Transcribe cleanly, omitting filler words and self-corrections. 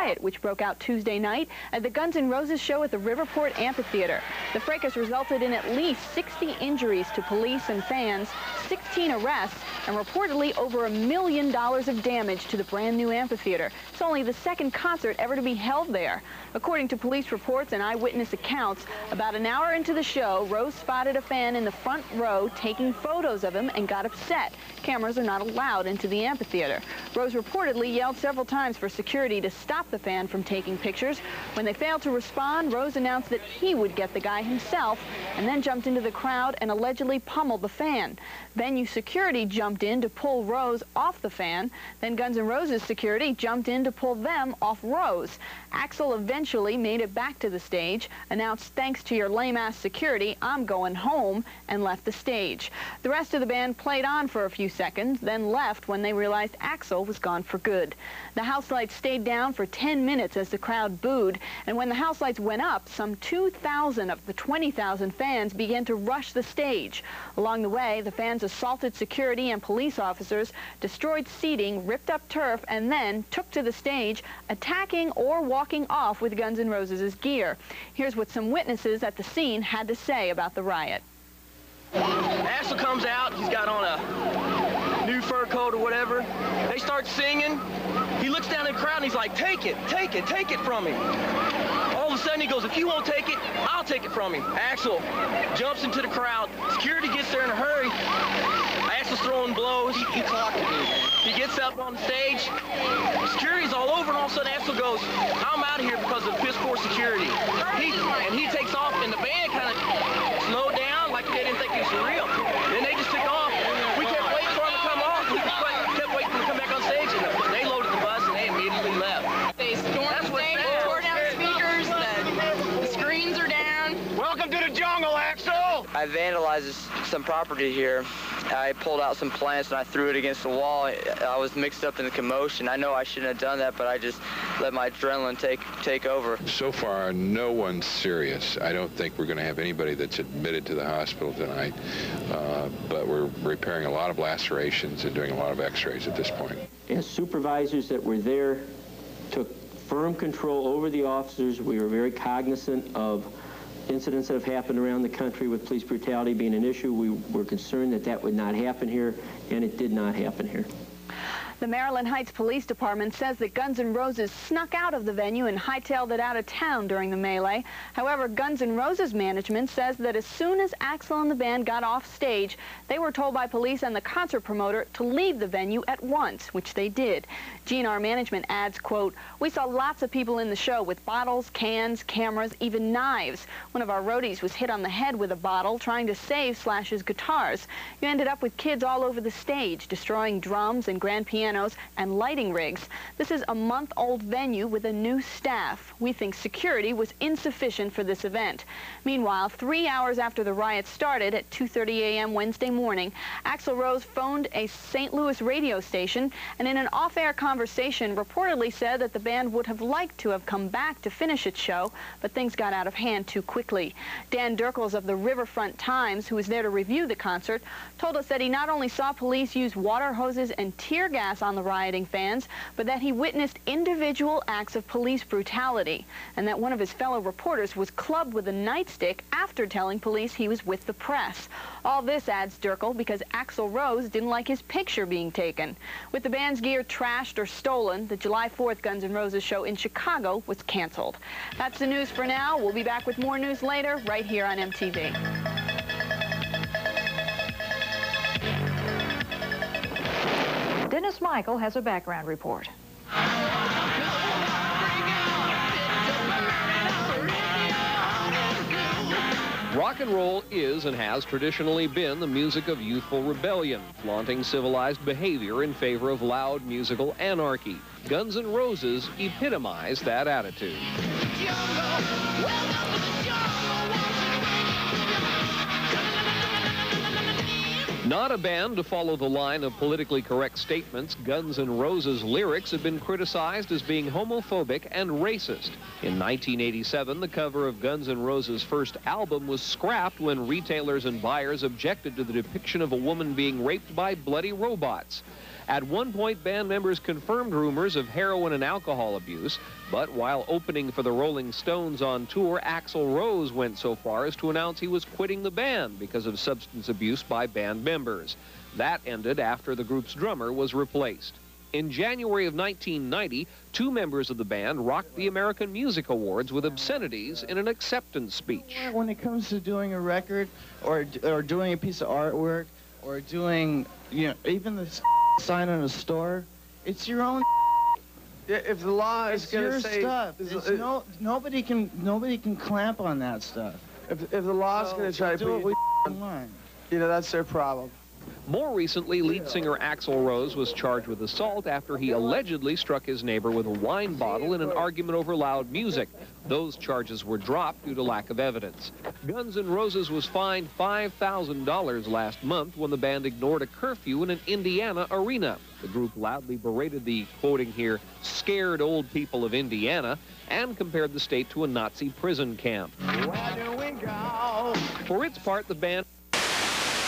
riot, which broke out Tuesday night at the Guns N' Roses show at the Riverport Amphitheater. The fracas resulted in at least 60 injuries to police and fans, 16 arrests, and reportedly over $1 million of damage to the brand new amphitheater. It's only the second concert ever to be held there. According to police reports and eyewitness accounts, about an hour into the show, Rose spotted a fan in the front row taking photos of him and got upset. Cameras are not allowed into the amphitheater. Rose reportedly yelled several times for security to stop the fan from taking pictures. When they failed to respond, Rose announced that he would get the guy himself and then jumped into the crowd and allegedly pummeled the fan. Venue security jumped in to pull Rose off the fan. Then Guns N' Roses security jumped in to pull them off Rose. Axl eventually made it back to the stage, announced, "Thanks to your lame-ass security, I'm going home," and left the stage. The rest of the band played on for a few seconds, then left when they realized Axl was gone for good. The house lights stayed down for 10 minutes as the crowd booed, and when the house lights went up, some 2,000 of the 20,000 fans began to rush the stage. Along the way, the fans assaulted security and police officers, destroyed seating, ripped up turf, and then took to the stage, attacking or walking off with Guns N' Roses' gear. Here's what some witnesses at the scene had to say about the riot. Axl comes out, he's got on a new fur coat or whatever. They start singing. He looks down at the crowd and he's like, take it from me. All of a sudden he goes, if you won't take it, I'll take it from him. Axl jumps into the crowd. Security gets there in a hurry. Axl's throwing blows. He clocked it, dude. He gets up on the stage. Security's all over, and all of a sudden Axl goes, I'm out of here because of piss poor security. He takes off, and the band kind of slowed down like they didn't think he was for real. Then they just took off. We kept waiting for him to come off. We kept waiting for him to come back on stage, and they loaded the bus, and they immediately left. They stormed the stage, tore down the speakers, the screens are down. Welcome to the jungle, Axl! I vandalized some property here. I pulled out some plants and I threw it against the wall. I was mixed up in the commotion. I know I shouldn't have done that, but I just let my adrenaline take over. So far, no one's serious. I don't think we're going to have anybody that's admitted to the hospital tonight, but we're repairing a lot of lacerations and doing a lot of x-rays at this point. As supervisors that were there took firm control over the officers, we were very cognizant of incidents that have happened around the country with police brutality being an issue. We were concerned that that would not happen here, and it did not happen here. The Maryland Heights Police Department says that Guns N' Roses snuck out of the venue and hightailed it out of town during the melee. However, Guns N' Roses management says that as soon as Axl and the band got off stage, they were told by police and the concert promoter to leave the venue at once, which they did. GNR management adds, quote, "We saw lots of people in the show with bottles, cans, cameras, even knives. One of our roadies was hit on the head with a bottle trying to save Slash's guitars. You ended up with kids all over the stage, destroying drums and grand pianos and lighting rigs. This is a month-old venue with a new staff. We think security was insufficient for this event." Meanwhile, 3 hours after the riot started at 2:30 a.m. Wednesday morning, Axl Rose phoned a St. Louis radio station and in an off-air conversation reportedly said that the band would have liked to have come back to finish its show, but things got out of hand too quickly. Dan Dirkles of the Riverfront Times, who was there to review the concert, told us that he not only saw police use water hoses and tear gas on the rioting fans, but that he witnessed individual acts of police brutality, and that one of his fellow reporters was clubbed with a nightstick after telling police he was with the press. All this, adds Dirkle, because Axl Rose didn't like his picture being taken. With the band's gear trashed or stolen, the July 4th Guns N' Roses show in Chicago was canceled. That's the news for now. We'll be back with more news later, right here on MTV. Dennis Michael has a background report. Rock and roll is and has traditionally been the music of youthful rebellion, flaunting civilized behavior in favor of loud musical anarchy. Guns N' Roses epitomize that attitude. Not a band to follow the line of politically correct statements, Guns N' Roses' lyrics have been criticized as being homophobic and racist. In 1987, the cover of Guns N' Roses' first album was scrapped when retailers and buyers objected to the depiction of a woman being raped by bloody robots. At one point, band members confirmed rumors of heroin and alcohol abuse, but while opening for the Rolling Stones on tour, Axl Rose went so far as to announce he was quitting the band because of substance abuse by band members. That ended after the group's drummer was replaced. In January of 1990, 2 members of the band rocked the American Music Awards with obscenities in an acceptance speech. When it comes to doing a record or doing a piece of artwork or doing, even the sign in a store, it's your own. Yeah, if the law is going to say stuff, nobody can clamp on that stuff. If the law is going to try to put you on, that's their problem. More recently, lead singer Axl Rose was charged with assault after he allegedly struck his neighbor with a wine bottle in an argument over loud music. Those charges were dropped due to lack of evidence. Guns N' Roses was fined $5,000 last month when the band ignored a curfew in an Indiana arena. The group loudly berated the, quoting here, scared old people of Indiana, and compared the state to a Nazi prison camp. Where do we go? For its part, the band